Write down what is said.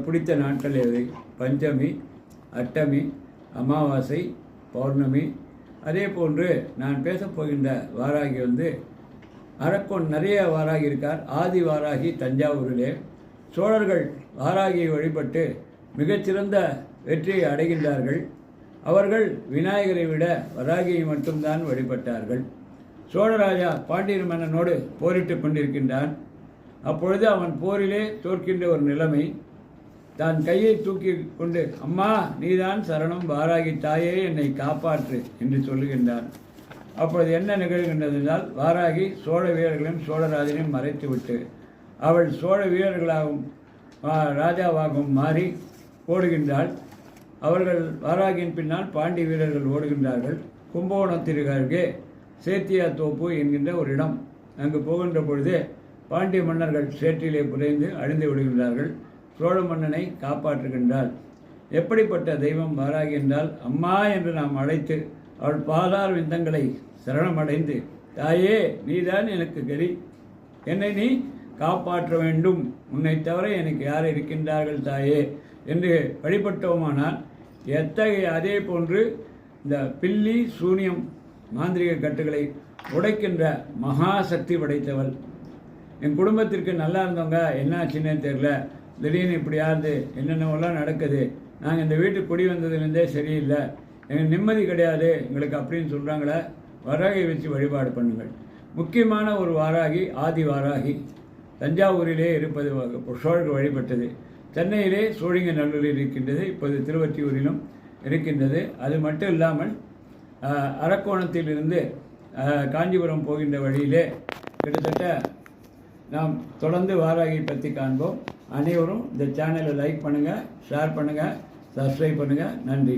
பிடித்த நாட்கள் எது? பஞ்சமி, அஷ்டமி, அமாவாசை, பௌர்ணமி. அதே போன்று நான் பேசப்போகின்ற வாராகி அரக்கோன் நிறைய வாராகி இருக்கார். ஆதி வாராகி தஞ்சாவூரிலே சோழர்கள் வாராகியை வழிபட்டு மிகச்சிறந்த வெற்றியை அடைகின்றார்கள். அவர்கள் விநாயகரை விட வராகியை மட்டும்தான் வழிபட்டார்கள். சோழராஜா பாண்டியர் மன்னனோடு போரிட்டு கொண்டிருக்கின்றான். அப்பொழுது அவன் போரிலே தோற்கின்ற ஒரு நிலைமை. தான் கையை தூக்கி கொண்டு, அம்மா நீதான் சரணம், வாராகி தாயே என்னை காப்பாற்று என்று சொல்லுகின்றான். அப்பொழுது என்ன நிகழ்கின்றது என்றால், வாராகி சோழ வீரர்களையும் சோழராஜனையும் மறைத்துவிட்டு அவள் சோழ வீரர்களாகவும் ராஜாவாகவும் மாறி ஓடுகின்றாள். அவர்கள் வாராகியின் பின்னால் பாண்டி வீரர்கள் ஓடுகின்றார்கள். கும்பகோணத்திற்கு அருகே சேத்தியா தோப்பு என்கின்ற ஒரு இடம். அங்கு போகின்ற பொழுது பாண்டிய மன்னர்கள் சேற்றிலே புதைந்து அழிந்து விடுகின்றார்கள். சோழ மன்னனை காப்பாற்றுகின்றாள். எப்படிப்பட்ட தெய்வம் வாராகி என்றால், அம்மா என்று நாம் அழைத்து அவள் பாதார் விந்தங்களை சரணமடைந்து, தாயே நீதான் எனக்கு கதி, என்னை நீ காப்பாற்ற வேண்டும், உன்னை தவிர எனக்கு யார் இருக்கின்றார்கள் தாயே என்று வழிபட்டோமானால் எத்தகைய அதே போன்று இந்த பில்லி சூனியம் மாந்திரிக கட்டுகளை உடைக்கின்ற மகா சக்தி படைத்தவள். என் குடும்பத்திற்கு நல்லா இருந்தவங்க என்னாச்சுன்னே தெரியல, திடீர்னு இப்படி யாருது, என்னென்னவெல்லாம் நடக்குது, நாங்கள் இந்த வீட்டுக்கு குடி வந்ததுலேருந்தே சரியில்லை, எங்களுக்கு நிம்மதி கிடையாது எங்களுக்கு அப்படின்னு சொல்கிறாங்களே, வராகி வச்சு வழிபாடு பண்ணுங்கள். முக்கியமான ஒரு வாராகி ஆதி வாராகி தஞ்சாவூரிலே இருப்பது சோழர்கள் வழிபட்டது. சென்னையிலே சோழிங்கநல்லூரில் இருக்கின்றது, இப்போது திருவொற்றியூரிலும் இருக்கின்றது. அது மட்டும் இல்லாமல் அரக்கோணத்திலிருந்து காஞ்சிபுரம் போகின்ற வழியிலே கிட்டத்தட்ட நாம் தொடர்ந்து வாராகி பற்றி காண்போம். அனைவரும் இந்த சேனலை லைக் பண்ணுங்கள், ஷேர் பண்ணுங்கள், சப்ஸ்கிரைப் பண்ணுங்கள். நன்றி.